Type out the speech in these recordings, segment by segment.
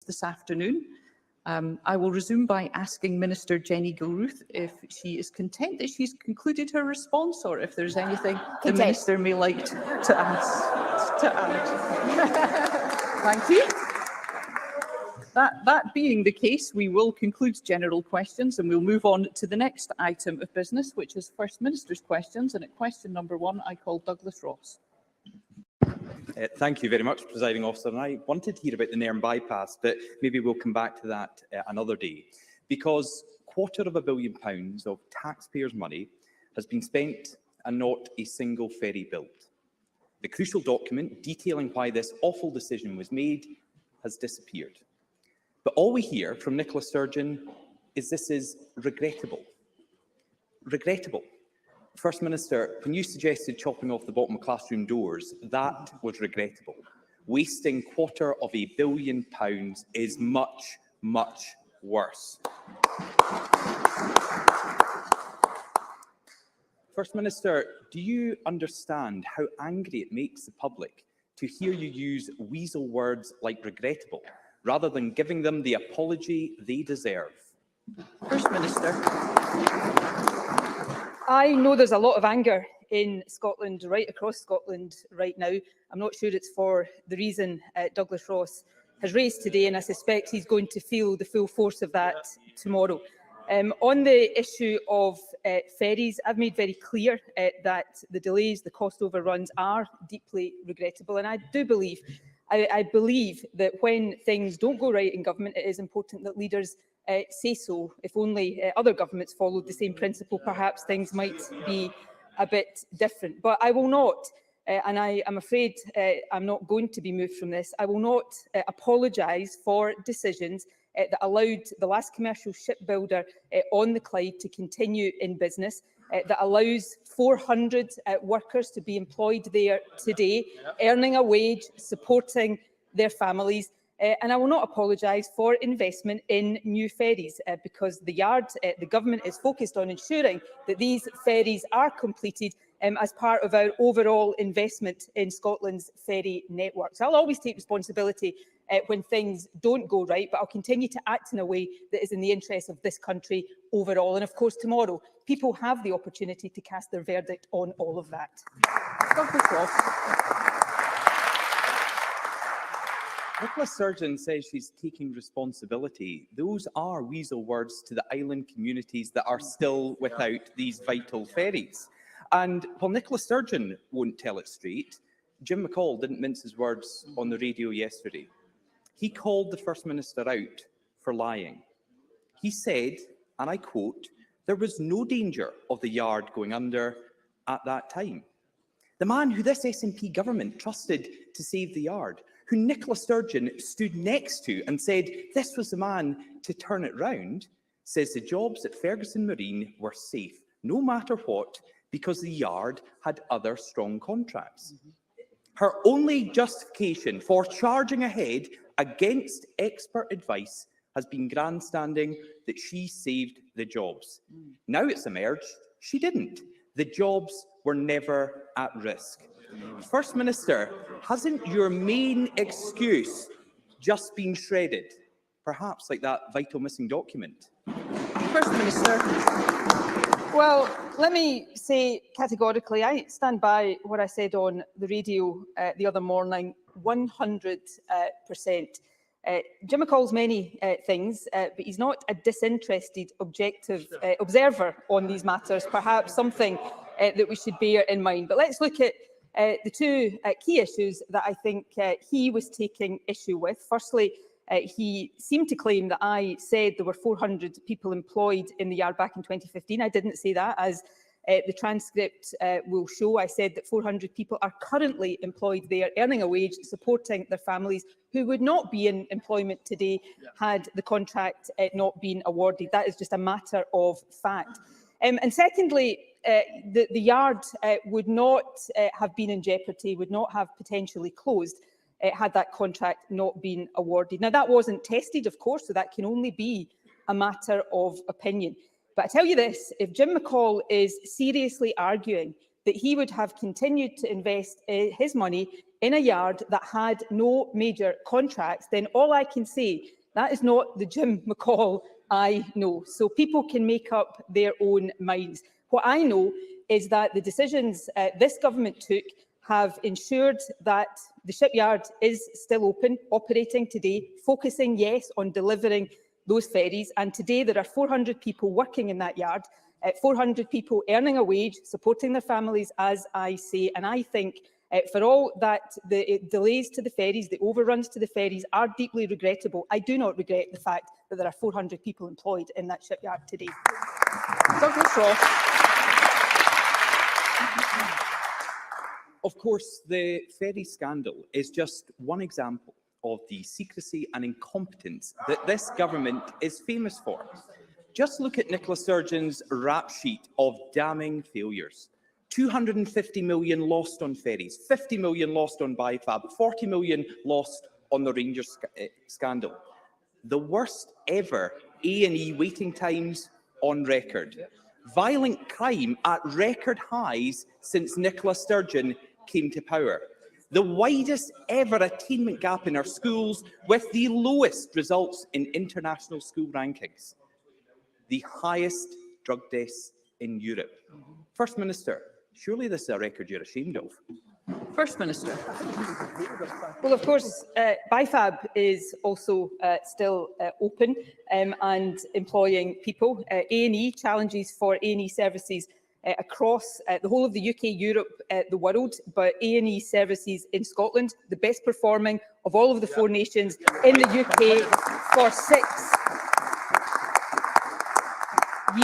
this afternoon. I will resume by asking Minister Jenny Gilruth if she is content that she's concluded her response, or if there's anything the Minister may like to add. Thank you. That being the case, we will conclude general questions and we'll move on to the next item of business, which is First Minister's questions. And at question number 1, I call Douglas Ross. Thank you very much, Presiding Officer. And I wanted to hear about the Nairn bypass, but maybe we'll come back to that another day, because £250 million of taxpayers' money has been spent and not a single ferry built. The crucial document detailing why this awful decision was made has disappeared. But all we hear from Nicola Sturgeon is this is regrettable. Regrettable. First Minister, when you suggested chopping off the bottom of classroom doors, that was regrettable. Wasting £250 million is much, much worse. First Minister, do you understand how angry it makes the public to hear you use weasel words like regrettable, rather than giving them the apology they deserve? First Minister. I know there's a lot of anger in Scotland, right across Scotland right now. I'm not sure it's for the reason Douglas Ross has raised today, and I suspect he's going to feel the full force of that tomorrow. On the issue of ferries, I've made very clear that the delays, the cost overruns are deeply regrettable, and I do believe I believe that when things don't go right in government, it is important that leaders say so. If only other governments followed the same principle, perhaps things might be a bit different. But I will not, and I am afraid I'm not going to be moved from this, I will not apologise for decisions that allowed the last commercial shipbuilder on the Clyde to continue in business, that allows 400 workers to be employed there today, earning a wage, supporting their families. And I will not apologise for investment in new ferries, because the yard, the government is focused on ensuring that these ferries are completed as part of our overall investment in Scotland's ferry networks. I'll always take responsibility when things don't go right, but I'll continue to act in a way that is in the interest of this country overall. And of course, tomorrow, people have the opportunity to cast their verdict on all of that. Nicola Sturgeon says she's taking responsibility. Those are weasel words to the island communities that are still without these vital ferries. And while Nicola Sturgeon won't tell it straight, Jim McCall didn't mince his words on the radio yesterday. He called the First Minister out for lying. He said, and I quote, "There was no danger of the yard going under at that time." The man who this SNP government trusted to save the yard, who Nicola Sturgeon stood next to and said this was the man to turn it round, says the jobs at Ferguson Marine were safe, no matter what, because the yard had other strong contracts. Her only justification for charging ahead against expert advice has been grandstanding that she saved the jobs. Now it's emerged she didn't. The jobs were never at risk. First Minister, hasn't your main excuse just been shredded? Perhaps like that vital missing document? First Minister. Well, let me say categorically, I stand by what I said on the radio the other morning, 100%. Jim McCall's many things, but he's not a disinterested, objective observer on these matters, perhaps something that we should bear in mind. But let's look at the two key issues that I think he was taking issue with. Firstly, he seemed to claim that I said there were 400 people employed in the yard back in 2015. I didn't say that, as the transcript will show. I said that 400 people are currently employed there, earning a wage, supporting their families, who would not be in employment today had the contract not been awarded. That is just a matter of fact. And secondly, the yard would not have been in jeopardy, would not have potentially closed had that contract not been awarded. Now, that wasn't tested, of course, so that can only be a matter of opinion. But I tell you this, if Jim McCall is seriously arguing that he would have continued to invest his money in a yard that had no major contracts, then all I can say That is not the Jim McCall I know. So people can make up their own minds. What I know is that the decisions this government took have ensured that the shipyard is still open, operating today, focusing, yes, on delivering those ferries. And today there are 400 people working in that yard, 400 people earning a wage, supporting their families, as I say. And I think for all that the delays to the ferries, the overruns to the ferries are deeply regrettable, I do not regret the fact that there are 400 people employed in that shipyard today. Douglas Ross. Of course, the ferry scandal is just one example of the secrecy and incompetence that this government is famous for. Just look at Nicola Sturgeon's rap sheet of damning failures. 250 million lost on ferries, 50 million lost on BIFAB, 40 million lost on the Rangers scandal. The worst ever A&E waiting times on record. Violent crime at record highs since Nicola Sturgeon came to power. The widest ever attainment gap in our schools, with the lowest results in international school rankings. The highest drug deaths in Europe. First Minister, surely this is a record you're ashamed of. First Minister. Well, of course, BIFAB is also still open and employing people. A&E challenges for A&E services across the whole of the UK, Europe, the world, but A&E services in Scotland, the best performing of all of the four nations in the UK for 6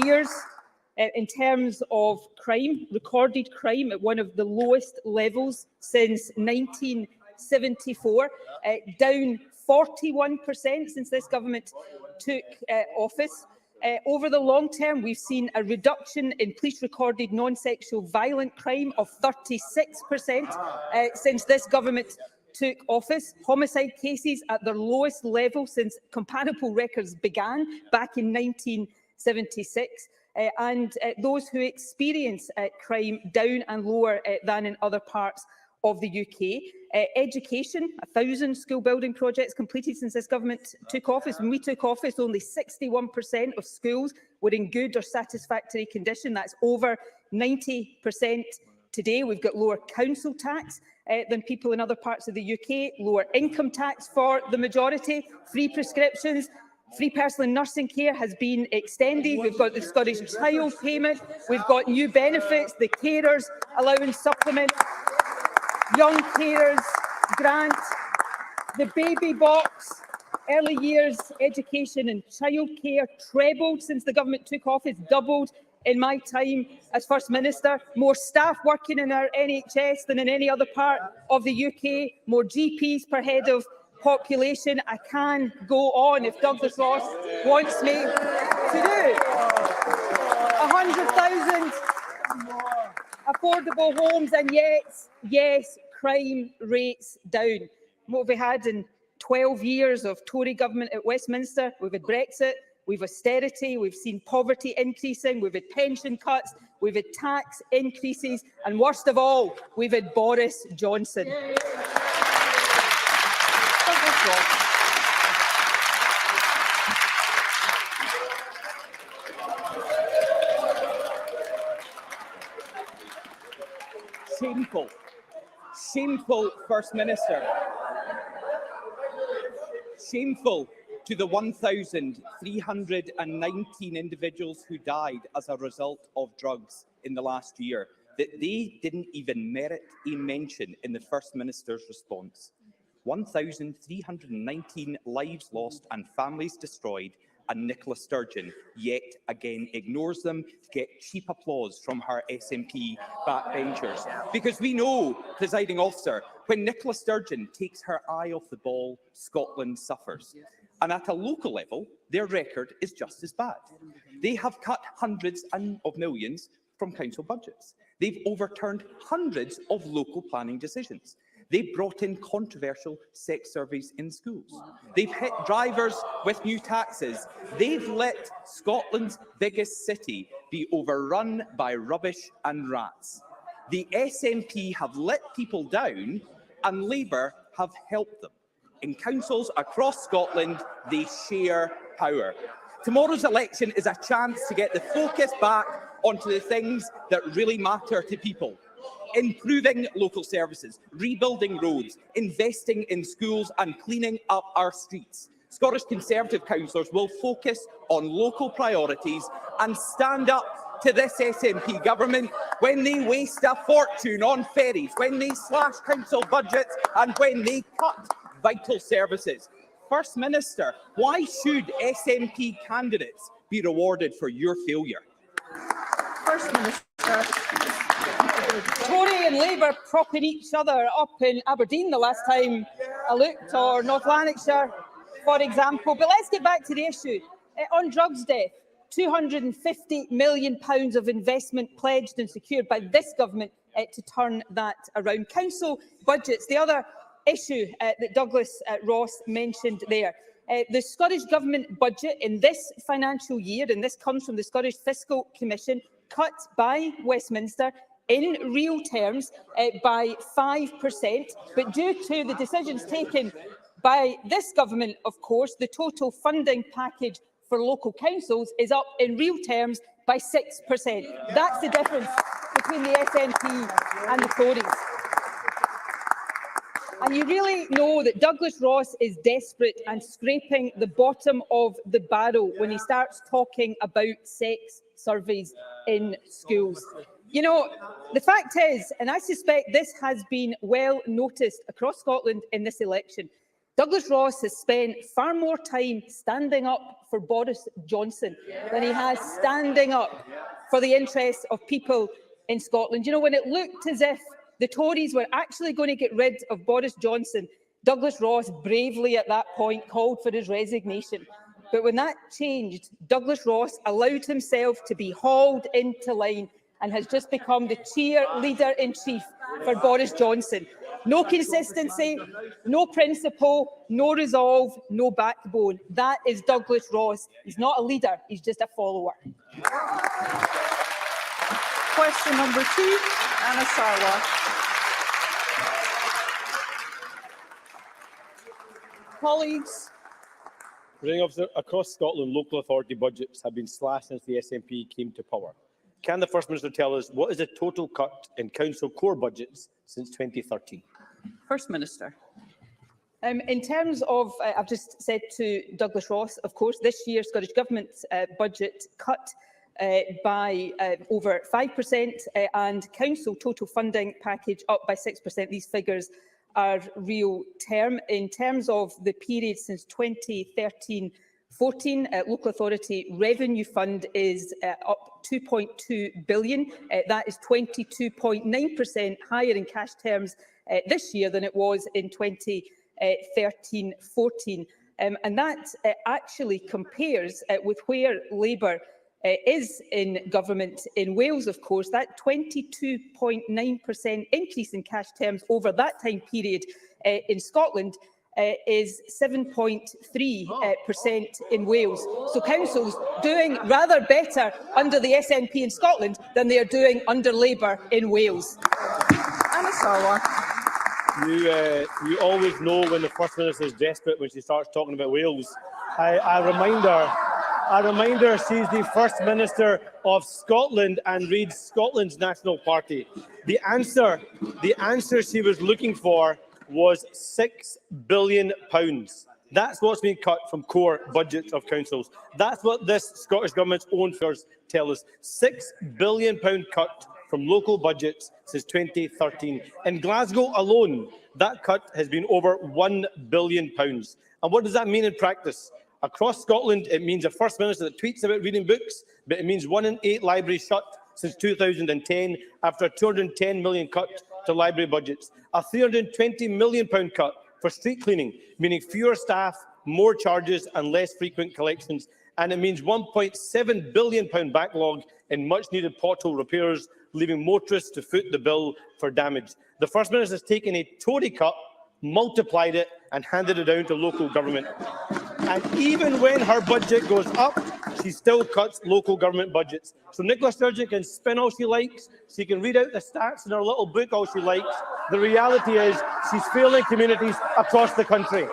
years. In terms of crime, recorded crime at one of the lowest levels since 1974, down 41% since this government took office. Over the long term, we've seen a reduction in police-recorded non-sexual violent crime of 36% since this government took office. Homicide cases at their lowest level since comparable records began back in 1976. And those who experience crime down and lower than in other parts of the UK. Education, 1,000 school building projects completed since this government took office. When we took office, only 61% of schools were in good or satisfactory condition. That's over 90% today. We've got lower council tax than people in other parts of the UK, lower income tax for the majority, free prescriptions. Free personal nursing care has been extended. We've got the Scottish Child Payment. We've got new benefits, the Carers Allowance Supplement, Young Carers Grant, the Baby Box, early years education and childcare trebled since the government took office, doubled in my time as First Minister. More staff working in our NHS than in any other part of the UK. More GPs per head of population. I can go on if Douglas Ross wants me to do. 100,000 affordable homes, and yet, yes, crime rates down. What have we had in 12 years of Tory government at Westminster? We've had Brexit, we've austerity, we've seen poverty increasing, we've had pension cuts, we've had tax increases, and worst of all, we've had Boris Johnson. Shameful. Shameful, First Minister. Shameful to the 1,319 individuals who died as a result of drugs in the last year, that they didn't even merit a mention in the First Minister's response. 1,319 lives lost and families destroyed, and Nicola Sturgeon yet again ignores them to get cheap applause from her SNP backbenchers. Because we know, presiding officer, when Nicola Sturgeon takes her eye off the ball, Scotland suffers. And at a local level, their record is just as bad. They have cut hundreds of millions from council budgets. They've overturned hundreds of local planning decisions. They've brought in controversial sex surveys in schools. They've hit drivers with new taxes. They've let Scotland's biggest city be overrun by rubbish and rats. The SNP have let people down, and Labour have helped them. In councils across Scotland, they share power. Tomorrow's election is a chance to get the focus back onto the things that really matter to people. Improving local services, rebuilding roads, investing in schools and cleaning up our streets. Scottish Conservative councillors will focus on local priorities and stand up to this SNP government when they waste a fortune on ferries, when they slash council budgets and when they cut vital services. First Minister, why should SNP candidates be rewarded for your failure? First Minister. Tory and Labour propping each other up in Aberdeen the last time I looked, or North Lanarkshire, for example. But let's get back to the issue. On drugs death, £250 million of investment pledged and secured by this government to turn that around. Council budgets, the other issue that Douglas Ross mentioned there. The Scottish Government budget in this financial year, and this comes from the Scottish Fiscal Commission, cut by Westminster in real terms by 5%, but due to the decisions taken by this government, of course, the total funding package for local councils is up in real terms by 6%. That's the difference between the SNP and the Tories. And you really know that Douglas Ross is desperate and scraping the bottom of the barrel when he starts talking about sex surveys in schools. You know, the fact is, and I suspect this has been well noticed across Scotland in this election, Douglas Ross has spent far more time standing up for Boris Johnson than he has standing up for the interests of people in Scotland. You know, when it looked as if the Tories were actually going to get rid of Boris Johnson, Douglas Ross bravely at that point called for his resignation. But when that changed, Douglas Ross allowed himself to be hauled into line and has just become the cheerleader-in-chief for Boris Johnson. No consistency, no principle, no resolve, no backbone. That is Douglas Ross. He's not a leader, he's just a follower. Question number 2, Anna Sarwar. Colleagues. Presiding Officer, across Scotland, local authority budgets have been slashed since the SNP came to power. Can the First Minister tell us what is the total cut in council core budgets since 2013? First Minister. In terms of, I've just said to Douglas Ross, of course, this year's Scottish Government's budget cut by over 5% and council total funding package up by 6%. These figures are real term. In terms of the period since 2013-14, local authority revenue fund is up 2.2 billion. That is 22.9% higher in cash terms this year than it was in 2013-14. And that actually compares with where Labour is in government in Wales, of course. That 22.9% increase in cash terms over that time period in Scotland is 7.3% in Wales. So councils doing rather better under the SNP in Scotland than they are doing under Labour in Wales. Anna Sarwar. You always know when the First Minister is desperate when she starts talking about Wales. I remind her she's the First Minister of Scotland and reads Scotland's national party. The answer she was looking for was £6 billion. That's what's been cut from core budgets of councils. That's what this Scottish Government's own figures tell us. £6 billion cut from local budgets since 2013. In Glasgow alone, that cut has been over £1 billion. And what does that mean in practice? Across Scotland, it means a First Minister that tweets about reading books, but it means 1 in 8 libraries shut since 2010 after a £210 million cut to library budgets. A £320 million cut for street cleaning, meaning fewer staff, more charges and less frequent collections. And it means £1.7 billion backlog in much-needed pothole repairs, leaving motorists to foot the bill for damage. The First Minister has taken a Tory cut, multiplied it and handed it down to local government. And even when her budget goes up, she still cuts local government budgets. So Nicola Sturgeon can spin all she likes. She can read out the stats in her little book all she likes. The reality is she's failing communities across the country.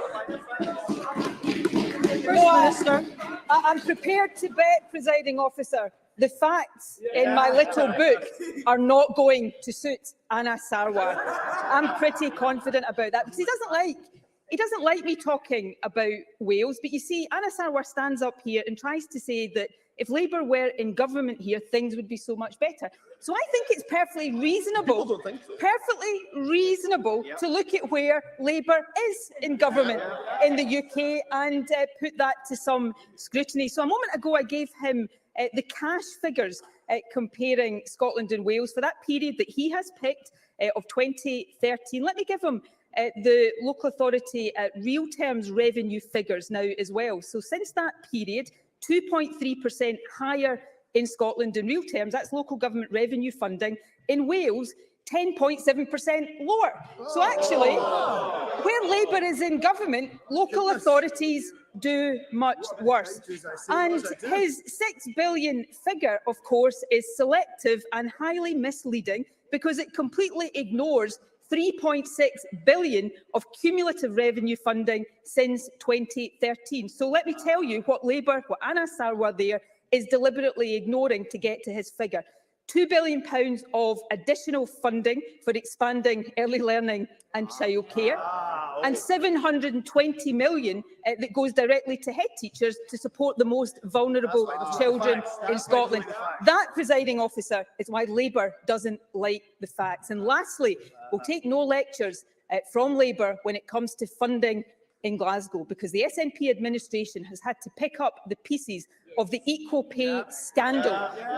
First Minister, I'm prepared to bet, presiding officer, the facts in my little book are not going to suit Anna Sarwar. I'm pretty confident about that because he doesn't like me talking about Wales. But you see, Anna Sarwar stands up here and tries to say that if Labour were in government here, things would be so much better. So I think it's perfectly reasonable, to look at where Labour is in government in the UK and put that to some scrutiny. So a moment ago, I gave him the cash figures comparing Scotland and Wales for that period that he has picked of 2013. Let me give him the local authority real terms revenue figures now as well. So since that period, 2.3% higher in Scotland in real terms. That's local government revenue funding. In Wales, 10.7% lower. So actually, where Labour is in government, local authorities do much worse. And his £6 billion figure, of course, is selective and highly misleading because it completely ignores £3.6 billion of cumulative revenue funding since 2013. So let me tell you what Anna Sarwar there is deliberately ignoring to get to his figure. £2 billion of additional funding for expanding early learning and childcare, and £720 million that goes directly to head teachers to support the most vulnerable children in Scotland. That, presiding officer, is why Labour doesn't like the facts. And lastly, we'll take no lectures from Labour when it comes to funding in Glasgow, because the SNP administration has had to pick up the pieces of the equal pay scandal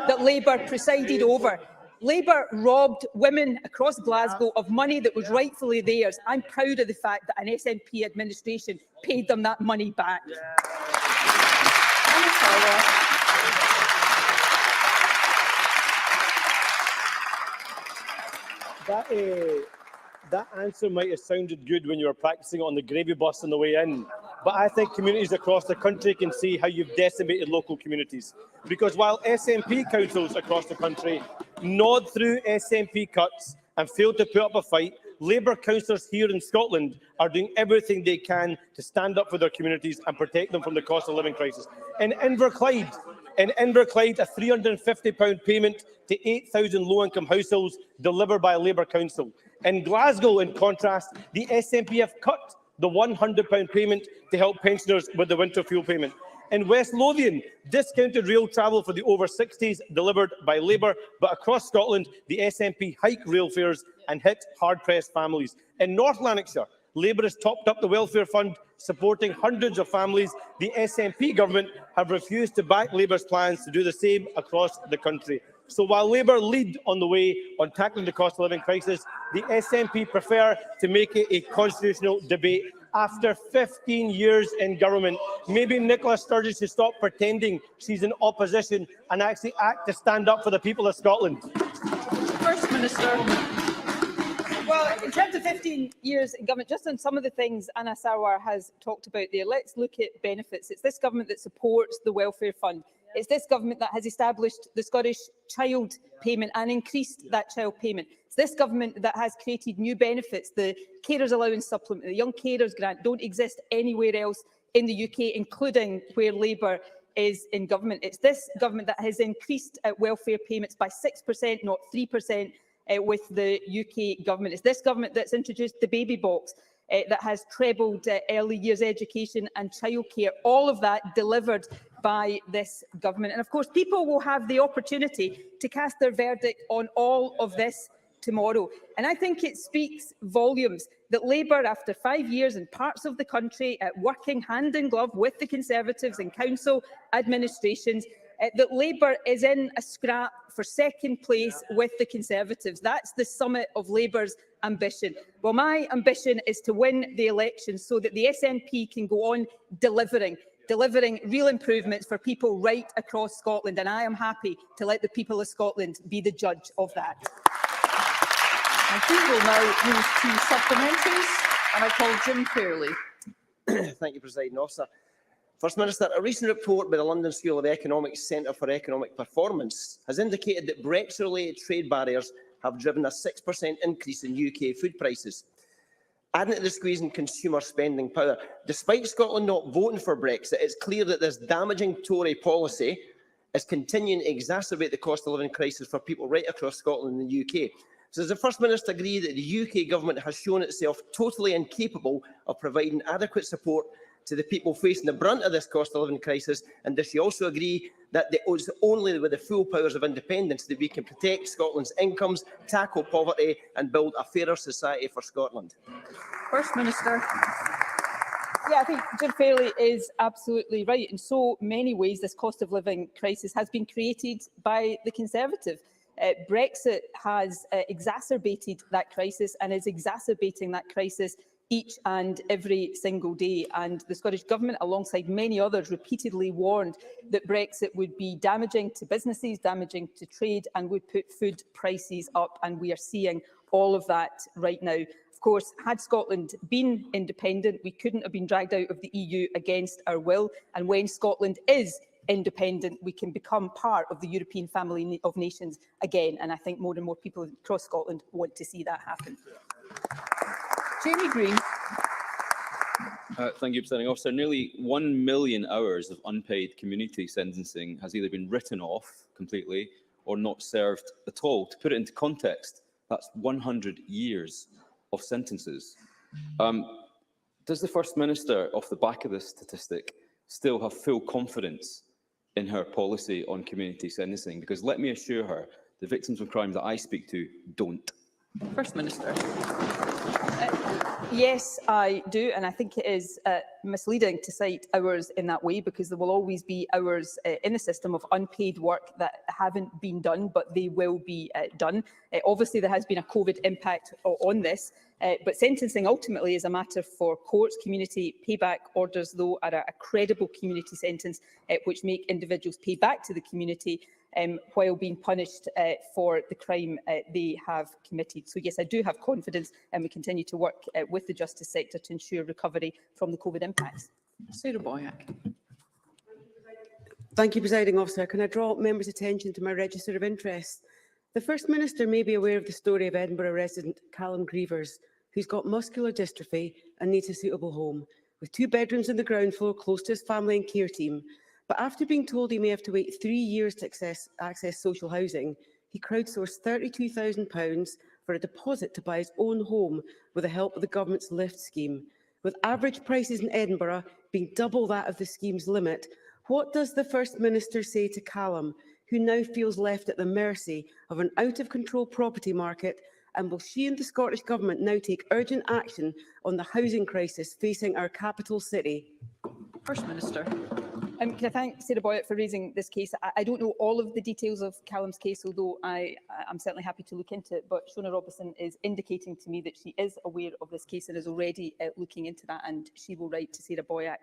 that Labour presided over. Labour robbed women across Glasgow of money that was rightfully theirs. I'm proud of the fact that an SNP administration paid them that money back. That answer might have sounded good when you were practising on the gravy bus on the way in, but I think communities across the country can see how you've decimated local communities. Because while SNP councils across the country nod through SNP cuts and fail to put up a fight, Labour councillors here in Scotland are doing everything they can to stand up for their communities and protect them from the cost of living crisis. In Inverclyde, a £350 payment to 8,000 low-income households delivered by a Labour council. In Glasgow, in contrast, the SNP have cut the £100 payment to help pensioners with the winter fuel payment. In West Lothian, discounted rail travel for the over 60s delivered by Labour, but across Scotland, the SNP hike rail fares and hit hard-pressed families. In North Lanarkshire, Labour has topped up the welfare fund, supporting hundreds of families. The SNP government have refused to back Labour's plans to do the same across the country. So while Labour lead on the way on tackling the cost of living crisis, the SNP prefer to make it a constitutional debate. After 15 years in government, maybe Nicola Sturgeon should stop pretending she's in opposition and actually act to stand up for the people of Scotland. First Minister. Well, in terms of 15 years in government, just on some of the things Anna Sarwar has talked about there, let's look at benefits. It's this government that supports the welfare fund. It's this government that has established the Scottish child payment and increased that child payment. It's this government that has created new benefits. The carers allowance supplement, the young carers grant don't exist anywhere else in the UK, including where Labour is in government. It's this government that has increased welfare payments by 6%, not 3%, with the UK government. It's this government that's introduced the baby box, that has trebled early years education and childcare, all of that delivered by this government. And of course, people will have the opportunity to cast their verdict on all of this tomorrow. And I think it speaks volumes that Labour, after 5 years in parts of the country, working hand in glove with the Conservatives and council administrations, that Labour is in a scrap for second place with the Conservatives. That's the summit of Labour's ambition. Well, my ambition is to win the election so that the SNP can go on delivering real improvements for people right across Scotland, and I am happy to let the people of Scotland be the judge of that. Thank you. We'll now move to supplementaries, and I call Jim Fairley. Thank you, Presiding Officer. First Minister, a recent report by the London School of Economics Centre for Economic Performance has indicated that Brexit-related trade barriers have driven a 6% increase in UK food prices. adding to the squeeze in consumer spending power. Despite Scotland not voting for Brexit, it's clear that this damaging Tory policy is continuing to exacerbate the cost of living crisis for people right across Scotland and the UK. So does the First Minister agree that the UK Government has shown itself totally incapable of providing adequate support to the people facing the brunt of this cost of living crisis? And does she also agree that it's only with the full powers of independence that we can protect Scotland's incomes, tackle poverty and build a fairer society for Scotland? First Minister. Yeah, I think Jim Fairley is absolutely right. In so many ways, this cost of living crisis has been created by the Conservative. Brexit has exacerbated that crisis and is exacerbating that crisis each and every single day. And the Scottish Government, alongside many others, repeatedly warned that Brexit would be damaging to businesses, damaging to trade, and would put food prices up. And we are seeing all of that right now. Of course, had Scotland been independent, we couldn't have been dragged out of the EU against our will. And when Scotland is independent, we can become part of the European family of nations again. And I think more and more people across Scotland want to see that happen. Jamie Green. Thank you, Presiding Officer. Nearly 1 million hours of unpaid community sentencing has either been written off completely or not served at all. To put it into context, that's 100 years of sentences. Does the First Minister, off the back of this statistic, still have full confidence in her policy on community sentencing? Because let me assure her, the victims of crime that I speak to don't. First Minister. Yes, I do, and I think it is misleading to cite hours in that way, because there will always be hours in the system of unpaid work that haven't been done, but they will be done. Obviously, there has been a COVID impact on this, but sentencing ultimately is a matter for courts. Community payback orders, though, are a credible community sentence which make individuals pay back to the community while being punished for the crime they have committed. So yes, I do have confidence, and we continue to work with the justice sector to ensure recovery from the COVID impacts. Sarah Boyack. Thank you, Presiding Officer. Can I draw members' attention to my register of interests? The First Minister may be aware of the story of Edinburgh resident Callum Grievers, who's got muscular dystrophy and needs a suitable home, with 2 bedrooms on the ground floor close to his family and care team. But after being told he may have to wait 3 years to access social housing, he crowdsourced £32,000 for a deposit to buy his own home with the help of the government's LIFT scheme. With average prices in Edinburgh being double that of the scheme's limit, what does the First Minister say to Callum, who now feels left at the mercy of an out-of-control property market? And will she and the Scottish Government now take urgent action on the housing crisis facing our capital city? First Minister. Can I thank Sarah Boyack for raising this case? I don't know all of the details of Callum's case, although I'm certainly happy to look into it. But Shona Robinson is indicating to me that she is aware of this case and is already looking into that, and she will write to Sarah Boyack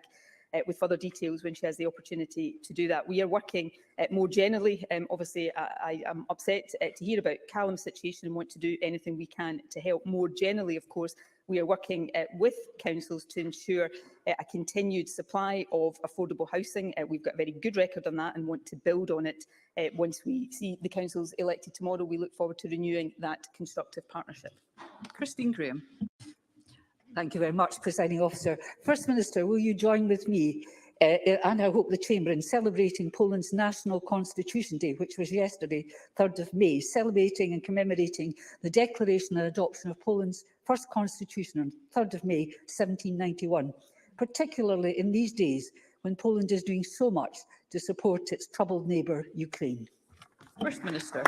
with further details when she has the opportunity to do that. We are working more generally. Obviously, I am upset to hear about Callum's situation and want to do anything we can to help. More generally, of course, we are working with councils to ensure a continued supply of affordable housing. We've got a very good record on that and want to build on it. Once we see the councils elected tomorrow, we look forward to renewing that constructive partnership. Christine Graham. Thank you very much, Presiding Officer. First Minister, will you join with me and I hope the Chamber in celebrating Poland's National Constitution Day, which was yesterday, 3rd of May, celebrating and commemorating the declaration and adoption of Poland's first constitution on 3rd of May 1791, particularly in these days when Poland is doing so much to support its troubled neighbour, Ukraine? First Minister.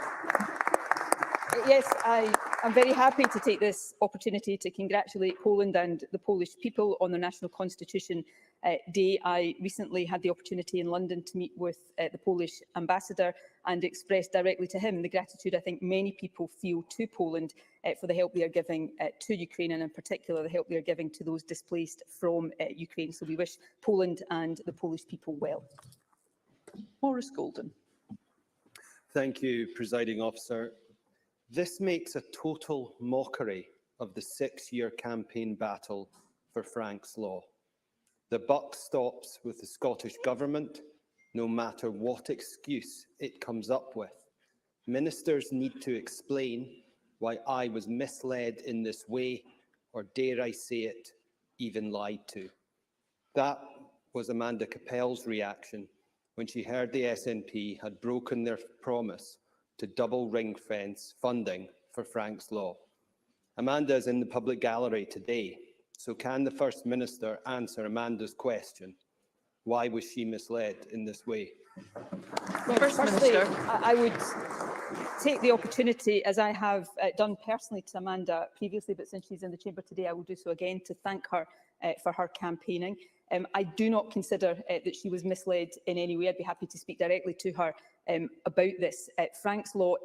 Yes, I'm very happy to take this opportunity to congratulate Poland and the Polish people on their National Constitution Day. I recently had the opportunity in London to meet with the Polish ambassador and express directly to him the gratitude I think many people feel to Poland for the help they are giving to Ukraine, and in particular the help they are giving to those displaced from Ukraine. So we wish Poland and the Polish people well. Maurice Golden. Thank you, Presiding Officer. This makes a total mockery of the 6-year campaign battle for Frank's Law. The buck stops with the Scottish Government, no matter what excuse it comes up with. Ministers need to explain why I was misled in this way or dare I say it, even lied to. That was Amanda Capel's reaction when she heard the SNP had broken their promise to double ring-fence funding for Frank's Law. Amanda is in the public gallery today, so can the First Minister answer Amanda's question? Why was she misled in this way? Well, First firstly, Minister. I would take the opportunity, as I have done personally to Amanda previously, but since she's in the chamber today, I will do so again, to thank her for her campaigning. I do not consider that she was misled in any way. I'd be happy to speak directly to her about this. Frank's Law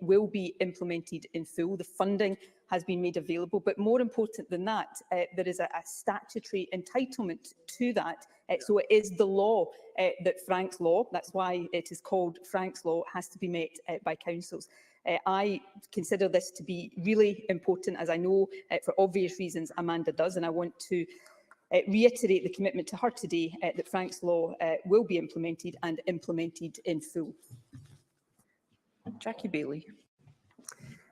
will be implemented in full. The funding has been made available, but more important than that, there is a statutory entitlement to that. So it is the law that Frank's Law, that's why it is called Frank's Law, has to be met by councils. I consider this to be really important, as I know for obvious reasons Amanda does, and I want to reiterate the commitment to her today that Frank's Law will be implemented and implemented in full. Jackie Baillie.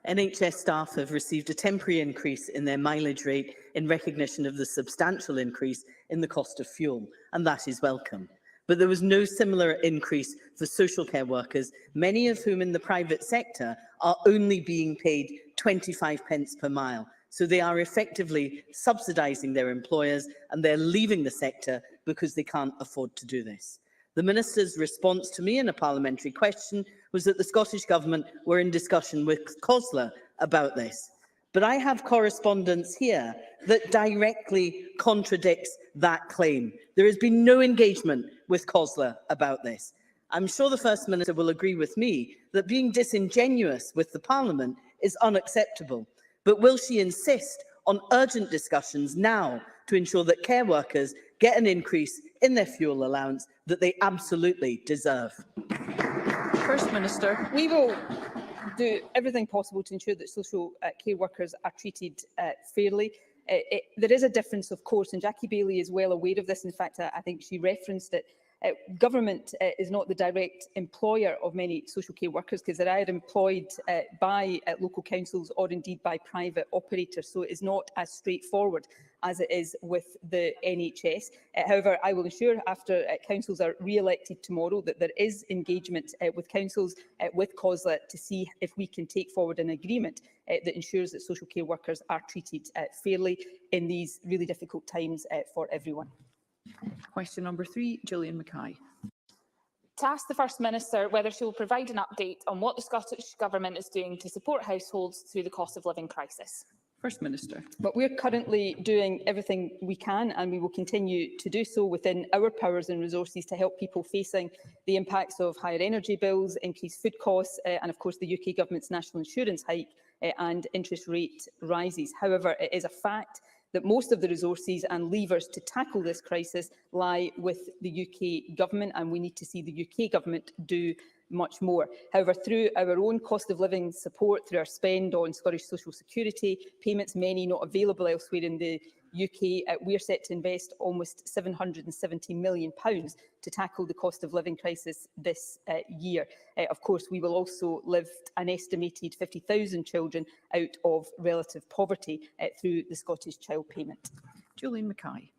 NHS staff have received a temporary increase in their mileage rate in recognition of the substantial increase in the cost of fuel, and that is welcome. But there was no similar increase for social care workers, many of whom in the private sector are only being paid 25 pence per mile. So they are effectively subsidising their employers, and they're leaving the sector because they can't afford to do this. The Minister's response to me in a parliamentary question was that the Scottish Government were in discussion with COSLA about this. But I have correspondence here that directly contradicts that claim. There has been no engagement with COSLA about this. I'm sure the First Minister will agree with me that being disingenuous with the Parliament is unacceptable. But will she insist on urgent discussions now to ensure that care workers get an increase in their fuel allowance that they absolutely deserve? First Minister. We will do everything possible to ensure that social care workers are treated fairly. There is a difference, of course, and Jackie Baillie is well aware of this. In fact, I think she referenced it. Government is not the direct employer of many social care workers because they are either employed by local councils or indeed by private operators. So it is not as straightforward as it is with the NHS. However, I will ensure after councils are re-elected tomorrow that there is engagement with councils, with COSLA, to see if we can take forward an agreement that ensures that social care workers are treated fairly in these really difficult times for everyone. Question number 3, Gillian Mackay. To ask the First Minister whether she will provide an update on what the Scottish Government is doing to support households through the cost of living crisis. First Minister. But we're currently doing everything we can, and we will continue to do so within our powers and resources to help people facing the impacts of higher energy bills, increased food costs, and of course the UK Government's national insurance hike and interest rate rises. However, it is a fact that most of the resources and levers to tackle this crisis lie with the UK Government, and we need to see the UK Government do much more. However, through our own cost of living support, through our spend on Scottish social security payments, many not available elsewhere in the UK, we are set to invest almost £770 million to tackle the cost of living crisis this year. Of course, we will also lift an estimated 50,000 children out of relative poverty through the Scottish Child Payment. Gillian Mackay.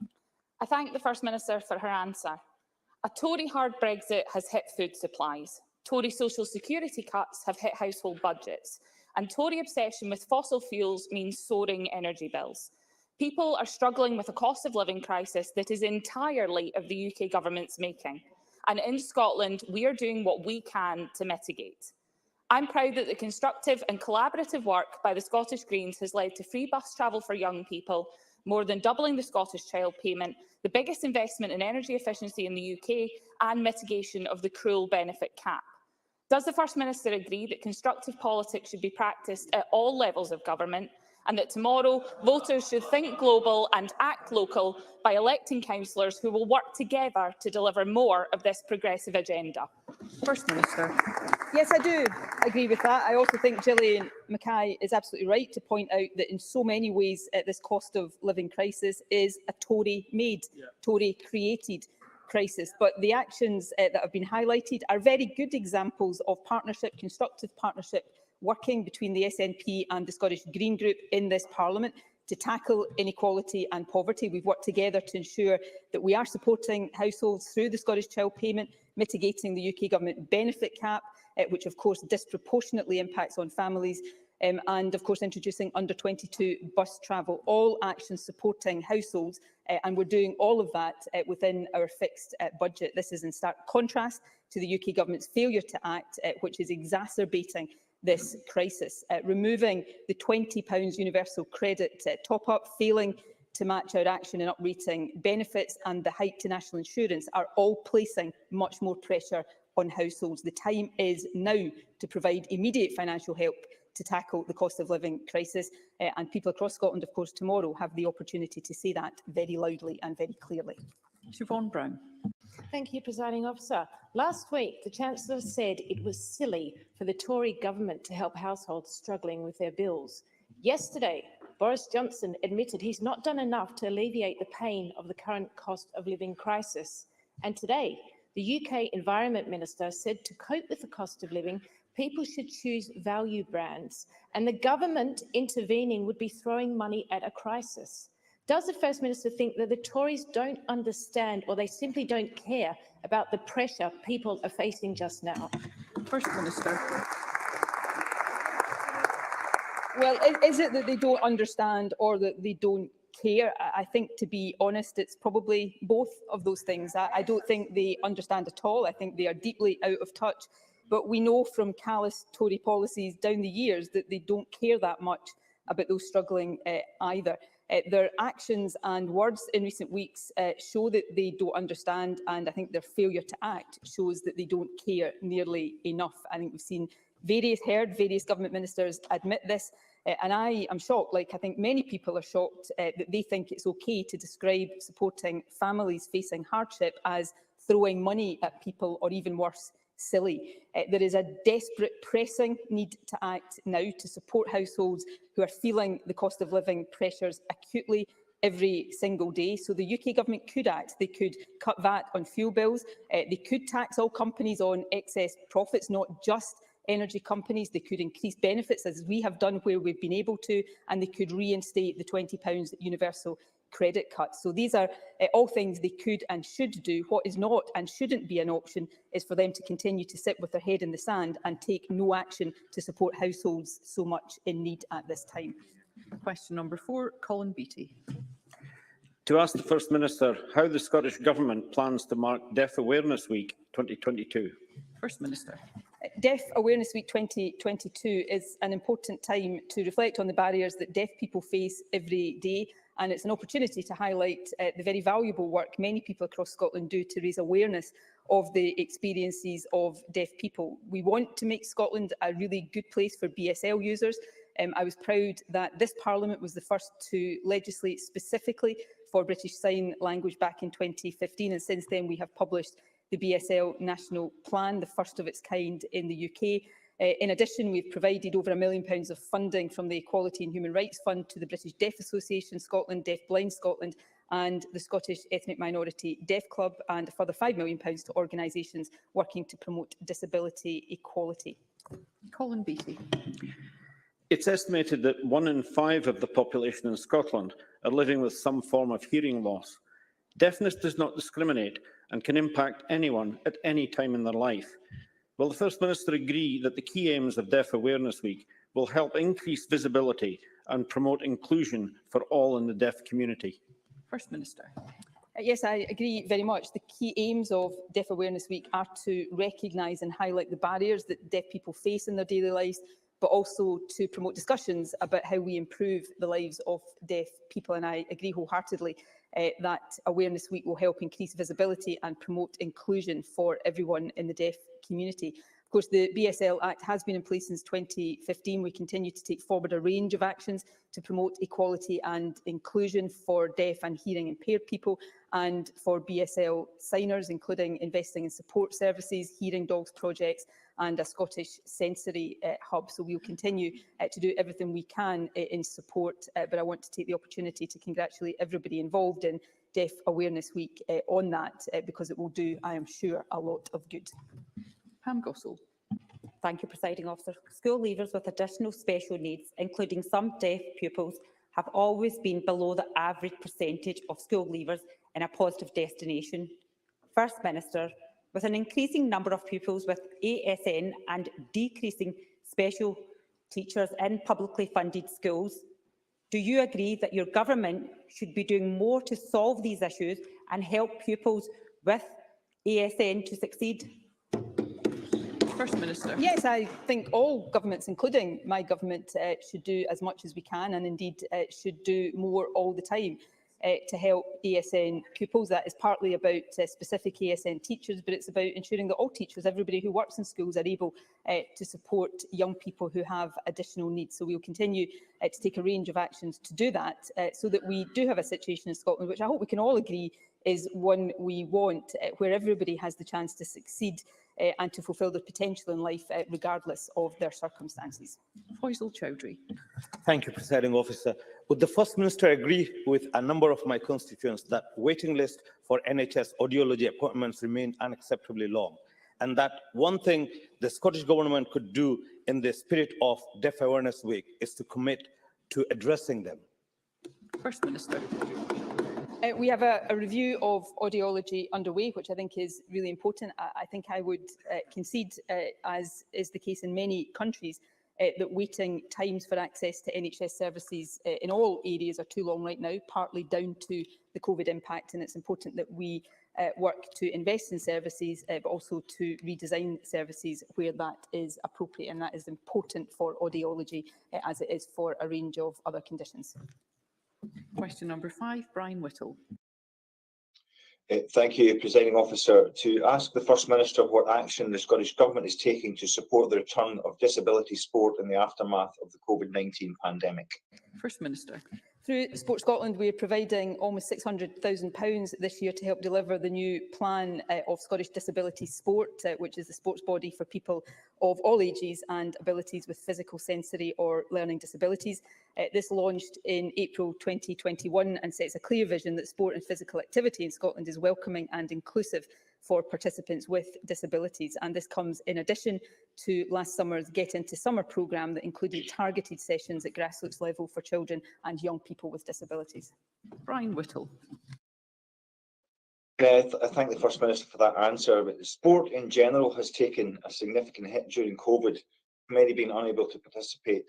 I thank the First Minister for her answer. A Tory hard Brexit has hit food supplies. Tory social security cuts have hit household budgets. And Tory obsession with fossil fuels means soaring energy bills. People are struggling with a cost of living crisis that is entirely of the UK Government's making. And in Scotland, we are doing what we can to mitigate. I'm proud that the constructive and collaborative work by the Scottish Greens has led to free bus travel for young people, more than doubling the Scottish Child Payment, the biggest investment in energy efficiency in the UK, and mitigation of the cruel benefit cap. Does the First Minister agree that constructive politics should be practised at all levels of government, and that tomorrow voters should think global and act local by electing councillors who will work together to deliver more of this progressive agenda? First Minister. Yes, I do agree with that. I also think Gillian Mackay is absolutely right to point out that in so many ways this cost of living crisis is a Tory-made, Tory-created crisis. But the actions that have been highlighted are very good examples of partnership, constructive partnership, working between the SNP and the Scottish Green Group in this Parliament to tackle inequality and poverty. We've worked together to ensure that we are supporting households through the Scottish Child Payment, mitigating the UK Government benefit cap, which of course disproportionately impacts on families, and of course introducing under 22 bus travel, all actions supporting households, and we're doing all of that within our fixed budget. This is in stark contrast to the UK Government's failure to act, which is exacerbating this crisis. Removing the £20 universal credit top-up, failing to match our action in uprating benefits, and the hike to national insurance are all placing much more pressure on households. The time is now to provide immediate financial help to tackle the cost of living crisis, and people across Scotland, of course, tomorrow have the opportunity to say that very loudly and very clearly. Siobhan Brown. Thank you, Presiding Officer. Last week, the Chancellor said it was silly for the Tory government to help households struggling with their bills. Yesterday, Boris Johnson admitted he's not done enough to alleviate the pain of the current cost of living crisis. And today, the UK Environment Minister said to cope with the cost of living, people should choose value brands, and the government intervening would be throwing money at a crisis. Does the First Minister think that the Tories don't understand, or they simply don't care about the pressure people are facing just now? First Minister. Well, is it that they don't understand or that they don't care? I think, to be honest, it's probably both of those things. I don't think they understand at all. I think they are deeply out of touch. But we know from callous Tory policies down the years that they don't care that much about those struggling either. Their actions and words in recent weeks show that they don't understand, and I think their failure to act shows that they don't care nearly enough. I think we've heard various government ministers admit this, and I am shocked, like I think many people are shocked, that they think it's okay to describe supporting families facing hardship as throwing money at people, or even worse, silly. There is a desperate, pressing need to act now to support households who are feeling the cost of living pressures acutely every single day. So the UK Government could act. They could cut VAT on fuel bills. They could tax all companies on excess profits, not just energy companies. They could increase benefits, as we have done where we've been able to, and they could reinstate the £20 universal credit cuts. So these are all things they could and should do. What is not and shouldn't be an option is for them to continue to sit with their head in the sand and take no action to support households so much in need at this time. Question number 4, Colin Beattie. To ask the First Minister how the Scottish Government plans to mark Deaf Awareness Week 2022. First Minister. Deaf Awareness Week 2022 is an important time to reflect on the barriers that deaf people face every day, and it's an opportunity to highlight the very valuable work many people across Scotland do to raise awareness of the experiences of deaf people. We want to make Scotland a really good place for BSL users. I was proud that this Parliament was the first to legislate specifically for British Sign Language back in 2015, and since then we have published the BSL National Plan, the first of its kind in the UK. In addition, we've provided over £1 million of funding from the Equality and Human Rights Fund to the British Deaf Association Scotland, Deaf Blind Scotland and the Scottish Ethnic Minority Deaf Club, and a further £5 million to organisations working to promote disability equality. Colin Beattie. It's estimated that 1 in 5 of the population in Scotland are living with some form of hearing loss. Deafness does not discriminate and can impact anyone at any time in their life. Will the First Minister agree that the key aims of Deaf Awareness Week will help increase visibility and promote inclusion for all in the deaf community? First Minister. Yes, I agree very much. The key aims of Deaf Awareness Week are to recognise and highlight the barriers that deaf people face in their daily lives, but also to promote discussions about how we improve the lives of deaf people. And I agree wholeheartedly that Awareness Week will help increase visibility and promote inclusion for everyone in the deaf community. Of course, the BSL Act has been in place since 2015. We continue to take forward a range of actions to promote equality and inclusion for deaf and hearing impaired people and for BSL signers, including investing in support services, hearing dogs projects and a Scottish sensory hub. So we will continue to do everything we can in support, but I want to take the opportunity to congratulate everybody involved in Deaf Awareness Week on that, because it will do, I am sure, a lot of good. Pam Gossel. Thank you, Presiding Officer. School leavers with additional special needs, including some deaf pupils, have always been below the average percentage of school leavers in a positive destination. First Minister, with an increasing number of pupils with ASN and decreasing special teachers in publicly funded schools, do you agree that your government should be doing more to solve these issues and help pupils with ASN to succeed? First Minister. Yes, I think all governments, including my government, should do as much as we can, and indeed should do more all the time to help ASN pupils. That is partly about specific ASN teachers, but it's about ensuring that all teachers, everybody who works in schools, are able to support young people who have additional needs. So we will continue to take a range of actions to do that, so that we do have a situation in Scotland, which I hope we can all agree is one we want, where everybody has the chance to succeed and to fulfil their potential in life, regardless of their circumstances. Faisal Chowdhury. Thank you, Presiding Officer. Would the First Minister agree with a number of my constituents that waiting lists for NHS audiology appointments remain unacceptably long, and that one thing the Scottish Government could do in the spirit of Deaf Awareness Week is to commit to addressing them? First Minister. We have a review of audiology underway, which I think is really important. I think I would concede, as is the case in many countries, that waiting times for access to NHS services in all areas are too long right now, partly down to the COVID impact, and it's important that we work to invest in services, but also to redesign services where that is appropriate, and that is important for audiology as it is for a range of other conditions. Question number 5, Brian Whittle. Thank you, Presiding Officer. To ask the First Minister what action the Scottish Government is taking to support the return of disability sport in the aftermath of the COVID-19 pandemic. First Minister. Through Sport Scotland, we are providing almost £600,000 this year to help deliver the new plan of Scottish Disability Sport, which is the sports body for people of all ages and abilities with physical, sensory or learning disabilities. This launched in April 2021 and sets a clear vision that sport and physical activity in Scotland is welcoming and inclusive for participants with disabilities. And this comes in addition to last summer's Get Into Summer programme that included targeted sessions at grassroots level for children and young people with disabilities. Brian Whittle. I thank the First Minister for that answer. But sport in general has taken a significant hit during COVID, many being unable to participate,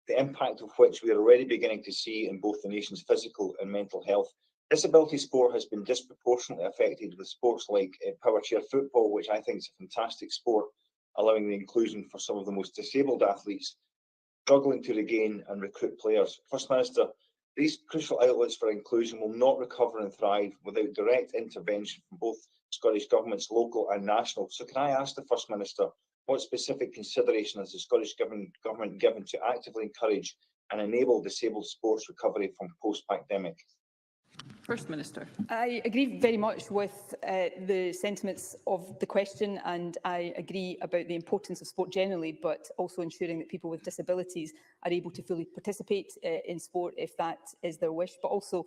the impact of which we are already beginning to see in both the nation's physical and mental health. Disability sport has been disproportionately affected with sports like power chair football, which I think is a fantastic sport, allowing the inclusion for some of the most disabled athletes, struggling to regain and recruit players. First Minister, these crucial outlets for inclusion will not recover and thrive without direct intervention from both Scottish Governments, local and national. So can I ask the First Minister, what specific consideration has the Scottish Government given to actively encourage and enable disabled sports recovery from post-pandemic? First Minister. I agree very much with the sentiments of the question, and I agree about the importance of sport generally, but also ensuring that people with disabilities are able to fully participate in sport if that is their wish, but also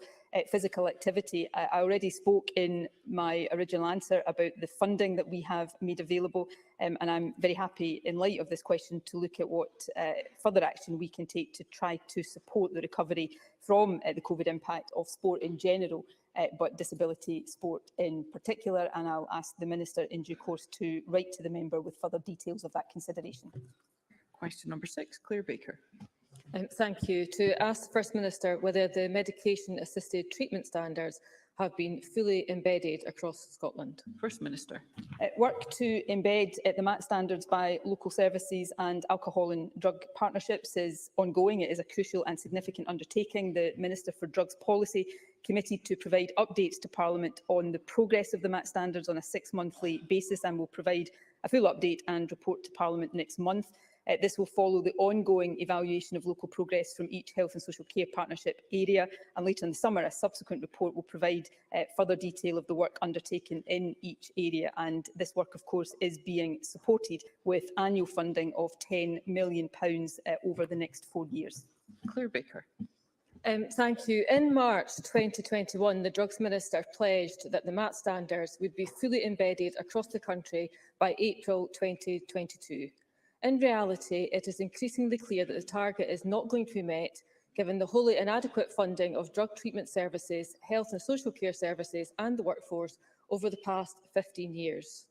physical activity. I already spoke in my original answer about the funding that we have made available, and I'm very happy, in light of this question, to look at what further action we can take to try to support the recovery from the COVID impact of sport in general, but disability sport in particular, and I'll ask the Minister in due course to write to the member with further details of that consideration. Question number 6, Claire Baker. Thank you. To ask the First Minister whether the medication-assisted treatment standards have been fully embedded across Scotland. First Minister. Work to embed the MAT standards by local services and alcohol and drug partnerships is ongoing. It is a crucial and significant undertaking. The Minister for Drugs Policy committed to provide updates to Parliament on the progress of the MAT standards on a 6-monthly basis, and will provide a full update and report to Parliament next month. This will follow the ongoing evaluation of local progress from each health and social care partnership area, and later in the summer a subsequent report will provide further detail of the work undertaken in each area, and this work of course is being supported with annual funding of £10 million over the next 4 years. Claire Baker. Thank you. In March 2021, the Drugs Minister pledged that the MAT standards would be fully embedded across the country by April 2022. In reality, it is increasingly clear that the target is not going to be met given the wholly inadequate funding of drug treatment services, health and social care services and the workforce over the past 15 years.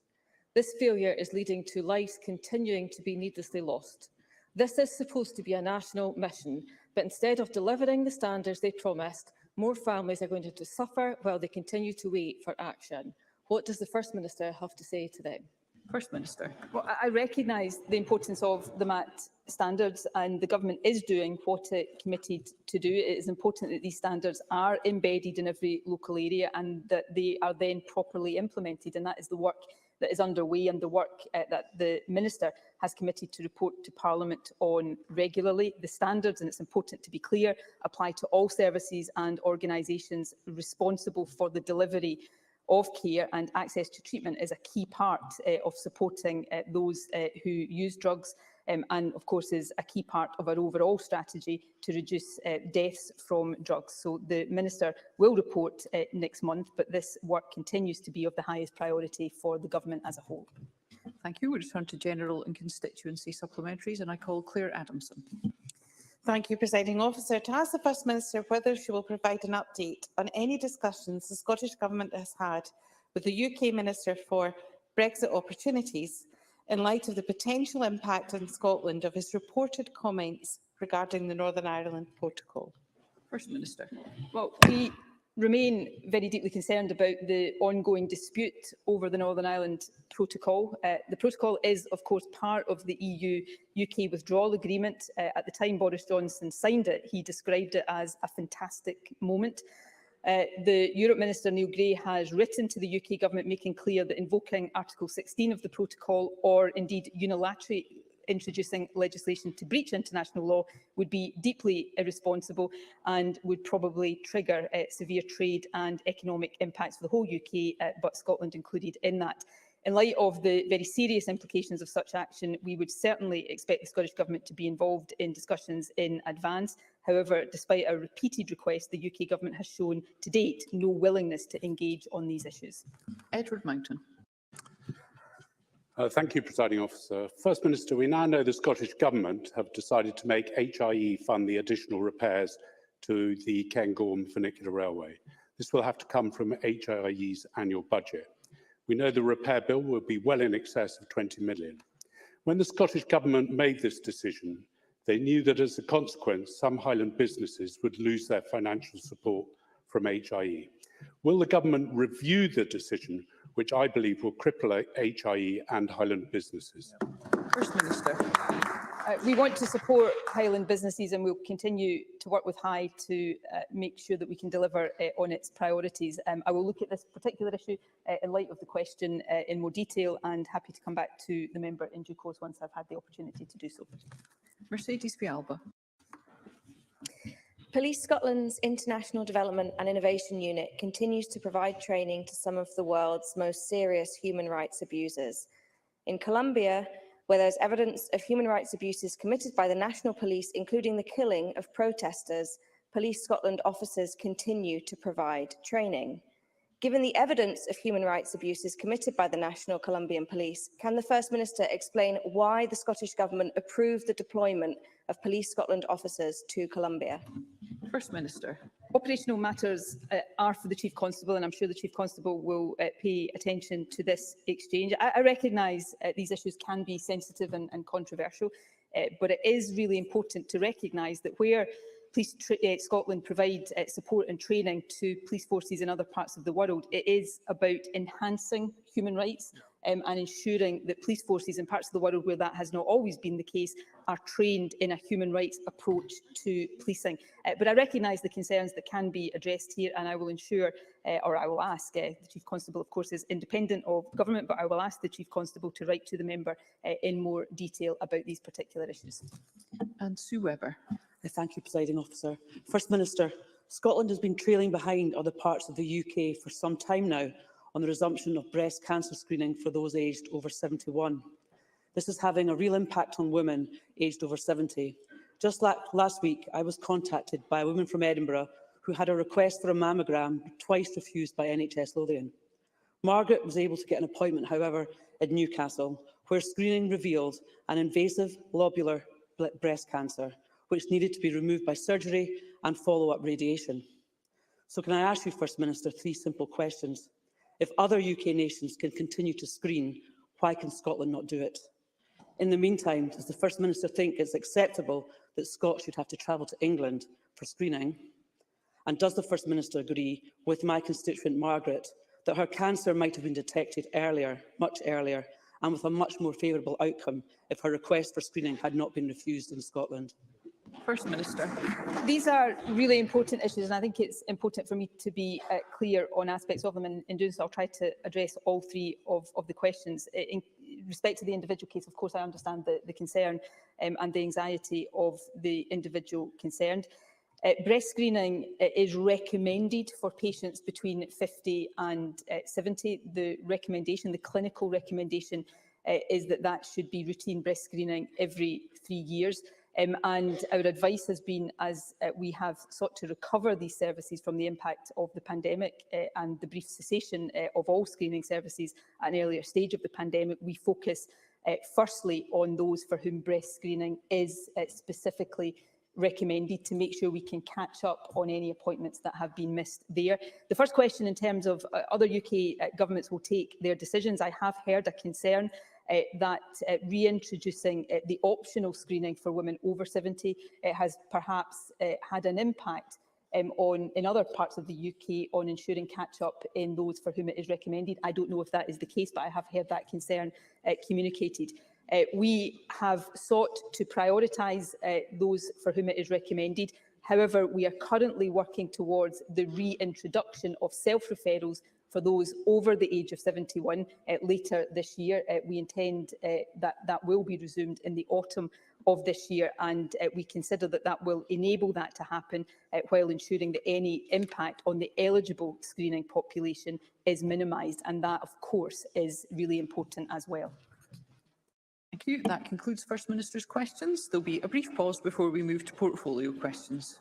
This failure is leading to lives continuing to be needlessly lost. This is supposed to be a national mission, but instead of delivering the standards they promised, more families are going to suffer while they continue to wait for action. What does the First Minister have to say to them? First Minister. Well, I recognise the importance of the MAT standards, and the Government is doing what it committed to do. It is important that these standards are embedded in every local area and that they are then properly implemented, and that is the work that is underway and the work that the Minister has committed to report to Parliament on regularly. The standards, and it's important to be clear, apply to all services and organisations responsible for the delivery of care, and access to treatment is a key part of supporting those who use drugs, and of course is a key part of our overall strategy to reduce deaths from drugs. So the Minister will report next month, but this work continues to be of the highest priority for the Government as a whole. Thank you. We return to general and constituency supplementaries, and I call Claire Adamson. Thank you, Presiding Officer. To ask the First Minister whether she will provide an update on any discussions the Scottish Government has had with the UK Minister for Brexit Opportunities in light of the potential impact on Scotland of his reported comments regarding the Northern Ireland Protocol. First Minister. Well, we remain very deeply concerned about the ongoing dispute over the Northern Ireland Protocol. The protocol is, of course, part of the EU-UK withdrawal agreement. At the time Boris Johnson signed it, he described it as a fantastic moment. The Europe Minister Neil Gray has written to the UK Government making clear that invoking Article 16 of the protocol, or indeed unilaterally introducing legislation to breach international law, would be deeply irresponsible and would probably trigger severe trade and economic impacts for the whole UK, but Scotland included in that. In light of the very serious implications of such action, we would certainly expect the Scottish Government to be involved in discussions in advance. However, despite our repeated requests, the UK Government has shown to date no willingness to engage on these issues. Edward Mountain. Thank you, Presiding Officer. First Minister, we now know the Scottish Government have decided to make HIE fund the additional repairs to the Cairngorm Funicular Railway. This will have to come from HIE's annual budget. We know the repair bill will be well in excess of 20 million. When the Scottish Government made this decision, they knew that as a consequence, some Highland businesses would lose their financial support from HIE. Will the Government review the decision, which I believe will cripple HIE and Highland businesses? First Minister. We want to support Highland businesses, and we'll continue to work with High to make sure that we can deliver on its priorities. I will look at this particular issue in light of the question in more detail, and happy to come back to the member in due course once I've had the opportunity to do so. Mercedes Fialba. Police Scotland's International Development and Innovation Unit continues to provide training to some of the world's most serious human rights abusers. In Colombia, where there is evidence of human rights abuses committed by the national police, including the killing of protesters, Police Scotland officers continue to provide training. Given the evidence of human rights abuses committed by the National Colombian Police, can the First Minister explain why the Scottish Government approved the deployment of Police Scotland officers to Colombia? First Minister. Operational matters are for the Chief Constable, and I'm sure the Chief Constable will pay attention to this exchange. I recognise these issues can be sensitive and controversial, but it is really important to recognise that where Police Scotland provide support and training to police forces in other parts of the world, it is about enhancing human rights and ensuring that police forces in parts of the world where that has not always been the case are trained in a human rights approach to policing. But I recognise the concerns that can be addressed here, and I will ensure, or I will ask, the Chief Constable, of course, is independent of government, but I will ask the Chief Constable to write to the member in more detail about these particular issues. And Sue Webber. Thank you, Presiding Officer. First Minister, Scotland has been trailing behind other parts of the UK for some time now on the resumption of breast cancer screening for those aged over 71. This is having a real impact on women aged over 70. Just last week, I was contacted by a woman from Edinburgh who had a request for a mammogram twice refused by NHS Lothian. Margaret was able to get an appointment, however, at Newcastle, where screening revealed an invasive lobular breast cancer, which needed to be removed by surgery and follow-up radiation. So can I ask you, First Minister, 3 simple questions? If other UK nations can continue to screen, why can Scotland not do it? In the meantime, does the First Minister think it's acceptable that Scots should have to travel to England for screening? And does the First Minister agree with my constituent Margaret that her cancer might have been detected earlier, much earlier, and with a much more favourable outcome if her request for screening had not been refused in Scotland? First Minister. These are really important issues, and I think it's important for me to be clear on aspects of them. And in doing so, I'll try to address all 3 of the questions. In respect to the individual case, of course, I understand the concern and the anxiety of the individual concerned. Breast screening is recommended for patients between 50 and 70. The recommendation, the clinical recommendation, is that that should be routine breast screening every 3 years. And our advice has been, as we have sought to recover these services from the impact of the pandemic and the brief cessation of all screening services at an earlier stage of the pandemic, we focus firstly on those for whom breast screening is specifically recommended, to make sure we can catch up on any appointments that have been missed there. The first question, in terms of other UK governments will take their decisions, I have heard a concern that reintroducing the optional screening for women over 70 has perhaps had an impact in other parts of the UK on ensuring catch-up in those for whom it is recommended. I don't know if that is the case, but I have heard that concern communicated. We have sought to prioritise those for whom it is recommended. However, we are currently working towards the reintroduction of self-referrals for those over the age of 71 later this year. We intend that will be resumed in the autumn of this year, and we consider that will enable that to happen while ensuring that any impact on the eligible screening population is minimised, and that, of course, is really important as well. Thank you. That concludes First Minister's questions. There will be a brief pause before we move to portfolio questions.